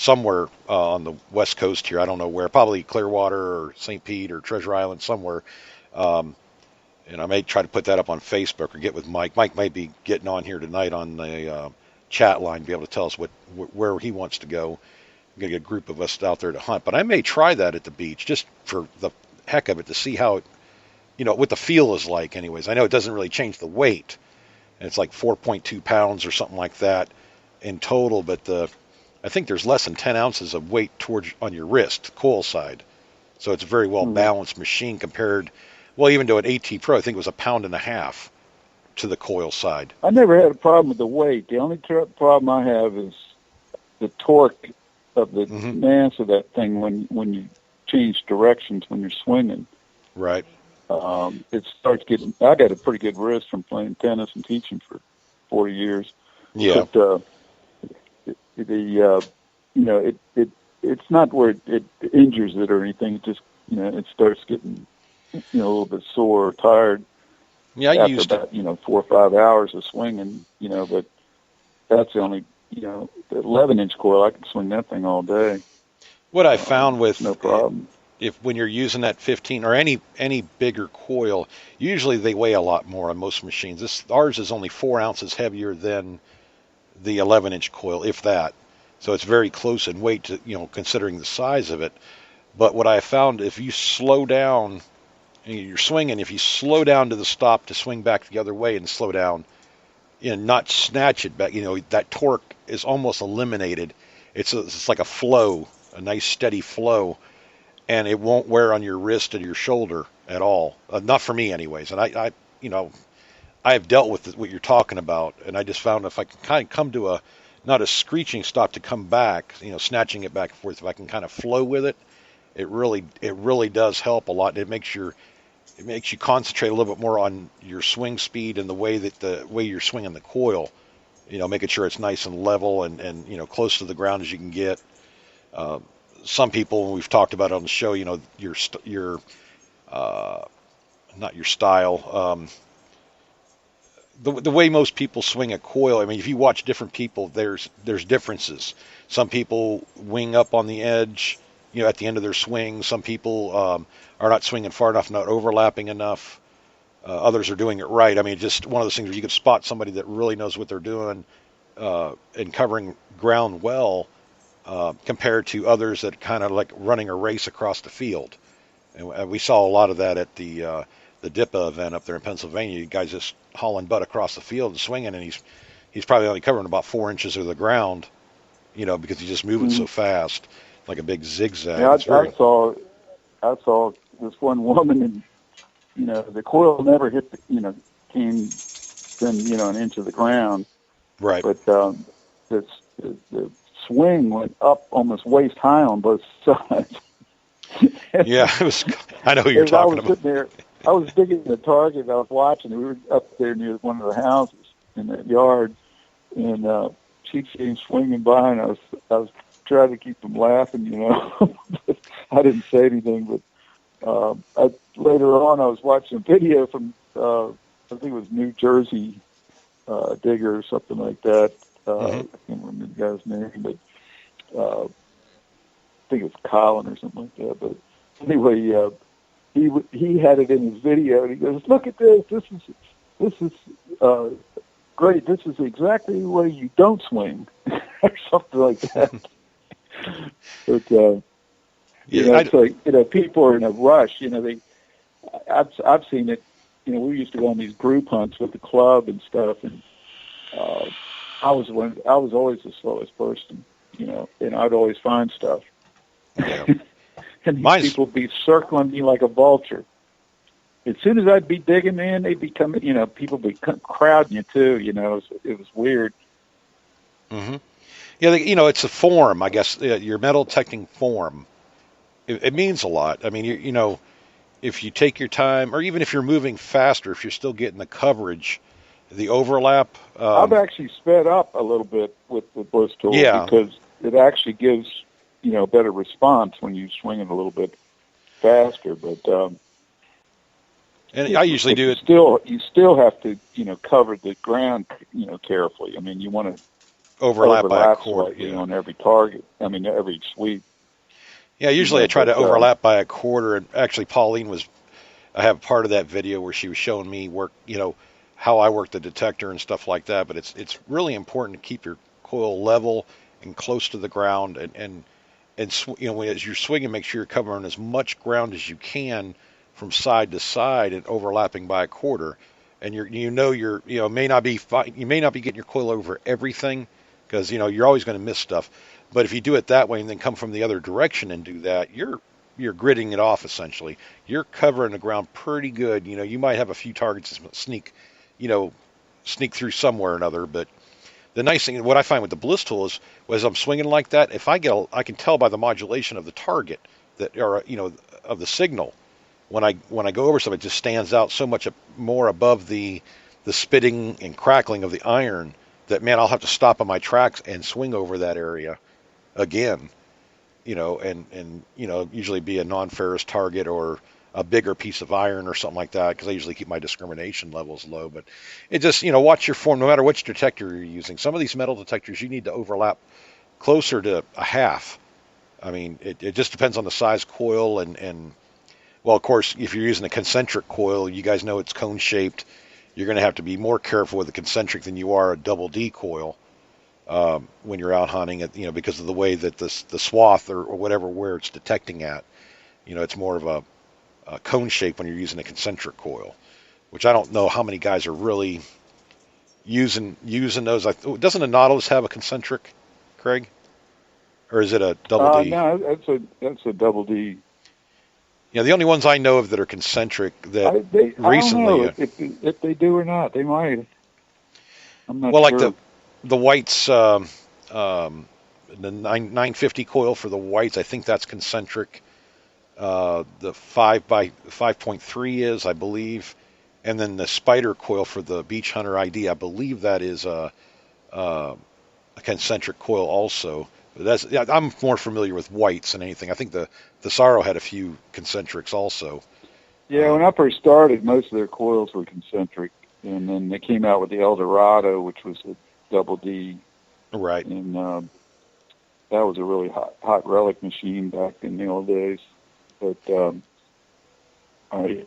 somewhere on the west coast here. I don't know where, probably Clearwater or St. Pete or Treasure Island somewhere. Um, and I may try to put that up on Facebook or get with Mike. Mike might be getting on here tonight on the chat line, be able to tell us where he wants to go. I'm gonna get a group of us out there to hunt, but I may try that at the beach just for the heck of it to see how it, what the feel is like. Anyways, I know it doesn't really change the weight. It's like 4.2 pounds or something like that in total, but I think there's less than 10 ounces of weight towards on your wrist, coil side. So it's a very well Hmm. balanced machine compared, well, even to an AT Pro, I think it was a pound and a half to the coil side. I never had a problem with the weight. The only problem I have is the torque of the Hmm. mass of that thing when you change directions when you're swinging. Right. It starts getting. I got a pretty good wrist from playing tennis and teaching for 40 years, Yeah. but it's not where it injures it or anything. It just it starts getting a little bit sore or tired Yeah, I after used it. about 4 or 5 hours of swinging. But that's the only the 11-inch coil. I can swing that thing all day. What I found No with problem. if when you're using that 15 or any bigger coil, usually they weigh a lot more on most machines. Ours is only 4 ounces heavier than the 11-inch coil, if that. So it's very close in weight to considering the size of it. But what I found, if you slow down and you're swinging, if you slow down to the stop to swing back the other way and slow down, not snatch it back, that torque is almost eliminated. It's like a flow, a nice steady flow, and it won't wear on your wrist or your shoulder at all. Not for me, anyways. And I have dealt with what you're talking about, and I just found if I can kind of come to a not a screeching stop to come back, snatching it back and forth, if I can kind of flow with it, it really does help a lot. It makes you concentrate a little bit more on your swing speed and the way you're swinging the coil. Making sure it's nice and level and close to the ground as you can get. Uh, some people, when we've talked about it on the show, your uh, not your style. The way most people swing a coil. I mean, if you watch different people, there's differences. Some people wing up on the edge, at the end of their swing. Some people are not swinging far enough, not overlapping enough. Others are doing it right. I mean, just one of those things where you can spot somebody that really knows what they're doing and covering ground well compared to others that kind of like running a race across the field. And we saw a lot of that at the DIPA event up there in Pennsylvania. You guys just hauling butt across the field and swinging, and he's probably only covering about 4 inches of the ground, because he's just moving so Mm-hmm. fast, like a big zigzag. Yeah, It's very I saw this one woman, and the coil never hit came within an inch of the ground, right. but the swing went up almost waist high on both sides. Yeah, it was. I know who you're As I talking was about. sitting there, I was digging the target. I was watching. We were up there near one of the houses in that yard, and she came swinging by, and I was trying to keep from laughing, but I didn't say anything. But later on, I was watching a video from I think it was New Jersey digger or something like that. Hmm. I can't remember the guy's name, but I think it was Colin or something like that. But anyway, he had it in his video, and he goes, "Look at this! This is great. This is exactly the way you don't swing," or something like that. But Yeah, it's like people are in a rush. I've seen it. We used to go on these group hunts with the club and stuff, and uh, I was always the slowest person. And I'd always find stuff. yeah. And these Mine's people would be circling me like a vulture. As soon as I'd be digging in, they'd be coming. People would be crowding you too. It was weird. hmm Yeah, it's a form, I guess. Your metal detecting form. It means a lot. I mean, if you take your time, or even if you're moving faster, if you're still getting the coverage, the overlap. I've actually sped up a little bit with the Bliss tool Yeah, because it actually gives better response when you swing it a little bit faster. But and I usually do it. you still have to cover the ground carefully. I mean, you want to overlap by a overlap quarter. slightly Yeah. on every target. I mean, every sweep. Yeah, usually I try to But overlap by a quarter. And actually, I have part of that video where she was showing me how I work the detector and stuff like that. But it's really important to keep your coil level and close to the ground, as you're swinging, make sure you're covering as much ground as you can from side to side and overlapping by a quarter. And you may not be getting your coil over everything because you're always going to miss stuff. But if you do it that way and then come from the other direction and do that, you're gridding it off essentially. You're covering the ground pretty good. You might have a few targets that you know, sneak through somewhere or another. But the nice thing, what I find with the Bliss tool is, as I'm swinging like that, if I can tell by the modulation of the target of the signal. When I go over something, it just stands out so much more above the spitting and crackling of the iron that, man, I'll have to stop on my tracks and swing over that area again. Usually be a non-ferrous target or a bigger piece of iron or something like that, because I usually keep my discrimination levels low. But it just, watch your form, no matter which detector you're using. Some of these metal detectors, you need to overlap closer to a half. I mean, it just depends on the size coil and well, of course, if you're using a concentric coil, you guys know it's cone shaped. You're going to have to be more careful with a concentric than you are a double D coil when you're out hunting, because of the way that the swath or whatever where it's detecting at. It's more of a cone shape when you're using a concentric coil, which I don't know how many guys are really using those. Doesn't a Nautilus have a concentric, Craig, or is it a double D? No, that's a double D. The only ones I know of that are concentric that recently. I don't know if they do or not. They might. I'm not sure. Like the whites, the 950 coil for the whites, I think that's concentric. The 5x5.3 is, I believe, and then the spider coil for the Beach Hunter ID, I believe that is a concentric coil also. I'm more familiar with whites than anything. I think the Sorrow had a few concentrics also. Yeah, when I first started, most of their coils were concentric, and then they came out with the Eldorado, which was a double D. Right. And that was a really hot relic machine back in the old days. But I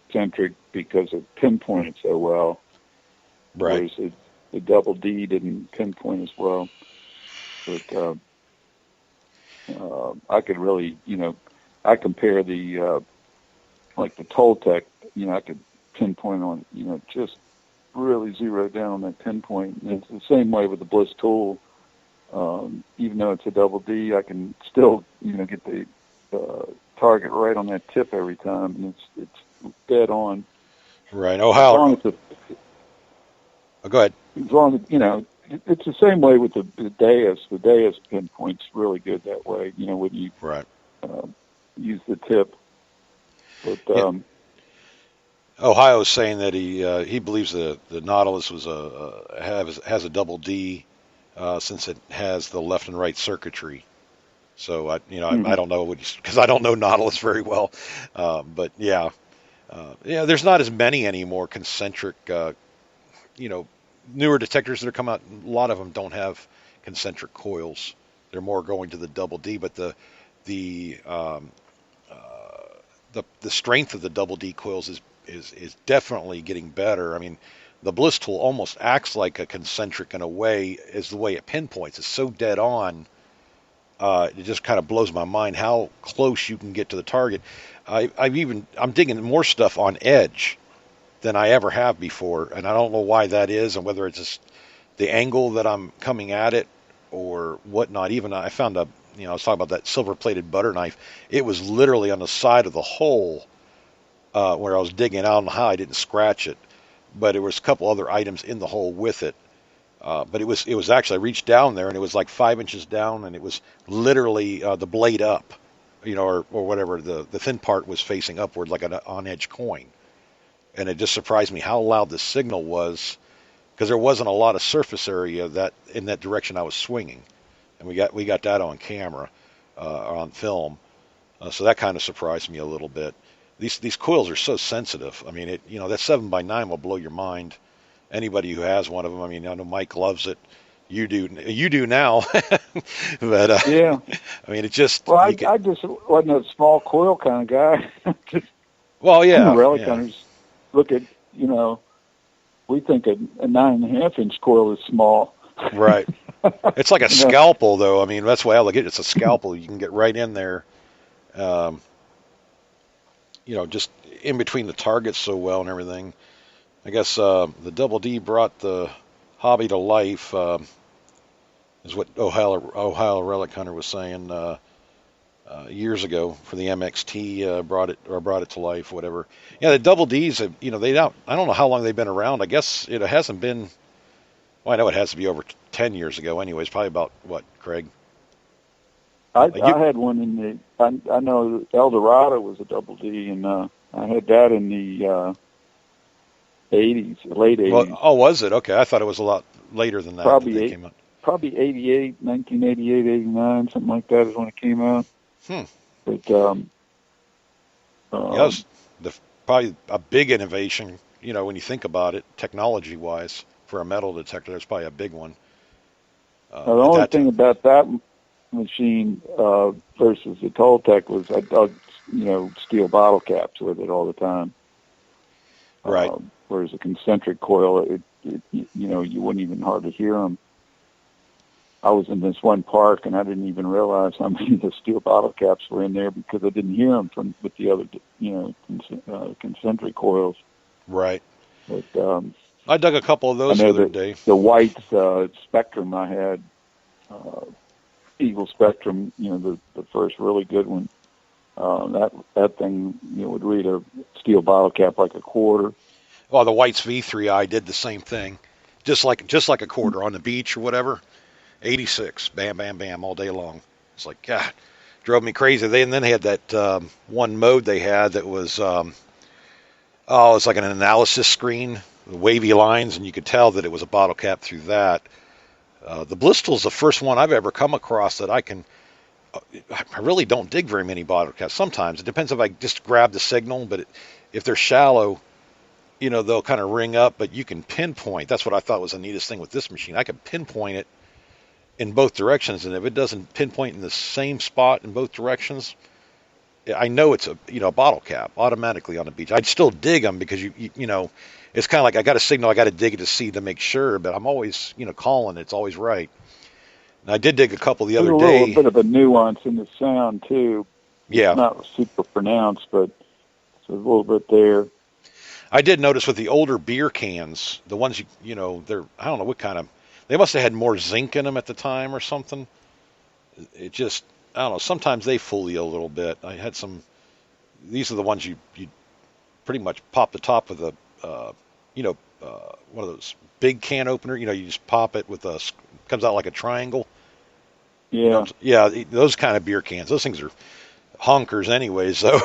concentric because it pinpointed so well. Right. Whereas the double D didn't pinpoint as well. But I could really, I compare the like the Toltec, I could pinpoint on, just really zero down on that pinpoint. And it's the same way with the Bliss tool. Even though it's a double D, I can still, get the target right on that tip every time, and it's dead on. Right. Oh, how? Go ahead. As long as, it's the same way with the Deus. The Deus pinpoint's really good that way, when you right. Use the tip. But Ohio's saying that he believes the Nautilus has a double D since it has the left and right circuitry. So I don't know because I don't know Nautilus very well, but yeah, there's not as many anymore concentric. Newer detectors that are coming out, a lot of them don't have concentric coils. They're more going to the double D, but the strength of the double D coils is definitely getting better. I mean, the Bliss tool almost acts like a concentric in a way, is the way it pinpoints. It's so dead on. It just kind of blows my mind how close you can get to the target. I'm digging more stuff on edge than I ever have before, and I don't know why that is, and whether it's just the angle that I'm coming at it or whatnot. Even I found I was talking about that silver-plated butter knife. It was literally on the side of the hole where I was digging. I don't know how I didn't scratch it, but there was a couple other items in the hole with it. But it was actually, I reached down there and it was like 5 inches down, and it was literally the blade up, or whatever, the thin part was facing upward like an on-edge coin. And it just surprised me how loud the signal was, because there wasn't a lot of surface area in that direction I was swinging, and we got that on camera, on film, so that kind of surprised me a little bit. These coils are so sensitive. I mean, that 7x9 will blow your mind. Anybody who has one of them, I mean, I know Mike loves it. You do now, but Yeah. I mean, it just Well, you can. I just wasn't a small coil kind of guy. Just Well, yeah, relic yeah, hunters look at, you know, we think a 9.5 inch coil is small. right. It's like a You know, scalpel, though. I mean, that's why I look at it. It's a scalpel. You can get right in there, um, just in between the targets so well and everything. I guess the Double D brought the hobby to life, is what Ohio Relic Hunter was saying years ago for the MXT. Brought it to life, whatever. Yeah, the Double Ds. They don't. I don't know how long they've been around. I guess it hasn't been. Well, I know it has to be over 10 years ago. Anyways, probably about what, Craig? You I had one in I know El Dorado was a double D, and I had that in the 80s, late well? 80s, Oh, was it? Okay, I thought it was a lot later than that probably they eight, came out. probably 88, 1988, 89, something like that is when it came out. Hmm. But Yeah, that um, was probably a big innovation. When you think about it, technology-wise, for a metal detector, that's probably a big one now the at only that thing time. about that machine versus the Toltec was I dug, steel bottle caps with it all the time. Right. Whereas a concentric coil, you wouldn't even hardly hear them. I was in this one park and I didn't even realize how many of the steel bottle caps were in there because I didn't hear them with the other, concentric coils. Right. But I dug a couple of I those the know other that day. the white Spectrum I had, uh, Eagle Spectrum, the first really good one. That thing, would read a steel bottle cap like a quarter. Well, the White's V3i did the same thing, just like a quarter on the beach or whatever. 86, bam, bam, bam, all day long. It's like, God, drove me crazy. And then they had that one mode they had that was, it's like an analysis screen, wavy lines, and you could tell that it was a bottle cap through that. The Blistle's the first one I've ever come across that I can. I really don't dig very many bottle caps. Sometimes it depends if I just grab the signal, but if they're shallow, they'll kind of ring up. But you can pinpoint. That's what I thought was the neatest thing with this machine. I could pinpoint it in both directions, and if it doesn't pinpoint in the same spot in both directions, I know it's a bottle cap automatically on the beach. I'd still dig them because it's kind of like I got a signal, I got to dig it to see to make sure, but I'm always calling, it's always right. And I did dig a couple the There's other a little day. bit of a nuance in the sound too. It's Yeah, not super pronounced, but it's a little bit there. I did notice with the older beer cans, the ones they're, I don't know what kind of, they must have had more zinc in them at the time or something. It just, I don't know. Sometimes they fool you a little bit. I had some. These are the ones you pretty much pop the top of the, one of those big can opener. You just pop it with comes out like a triangle. Yeah, Yeah, those kind of beer cans. Those things are honkers, anyways. So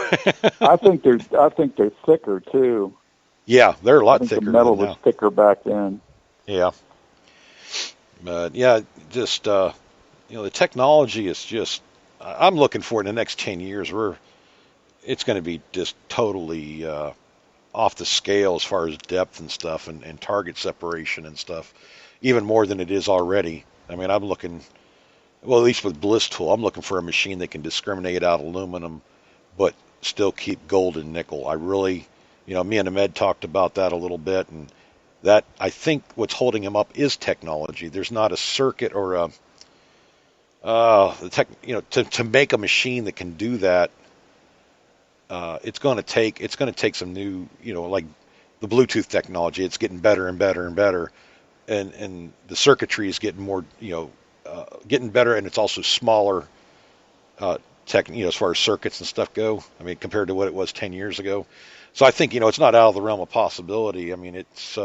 I think they're thicker too. yeah, they're a I lot think the thicker metal than was now. thicker back then. Yeah, but yeah, just the technology is just. I'm looking for in the next 10 years. It's going to be just totally off the scale as far as depth and stuff and target separation and stuff, even more than it is already. I mean, I'm looking, well, at least with Bliss Tool, I'm looking for a machine that can discriminate out aluminum, but still keep gold and nickel. I really, me and Ahmed talked about that a little bit, and that I think what's holding him up is technology. There's not a circuit or the tech, to make a machine that can do that. It's going to take some new, like the Bluetooth technology. It's getting better and better and better, and the circuitry is getting more, getting better, and it's also smaller, as far as circuits and stuff go. I mean, compared to what it was 10 years ago. So I think it's not out of the realm of possibility. I mean, it's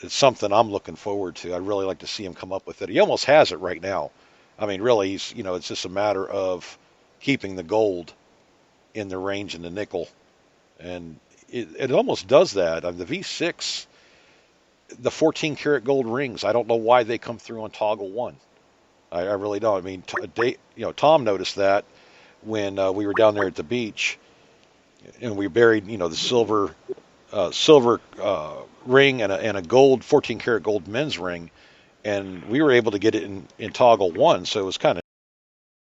something I'm looking forward to. I'd really like to see him come up with it. He almost has it right now. I mean, really, it's just a matter of keeping the gold in the range and the nickel, and it almost does that. The V6, the 14 karat gold rings, I don't know why they come through on toggle one. I really don't. I mean, Tom noticed that when we were down there at the beach, and we buried, the silver ring and a gold 14 karat gold men's ring and we were able to get it in toggle 1, so it was kind of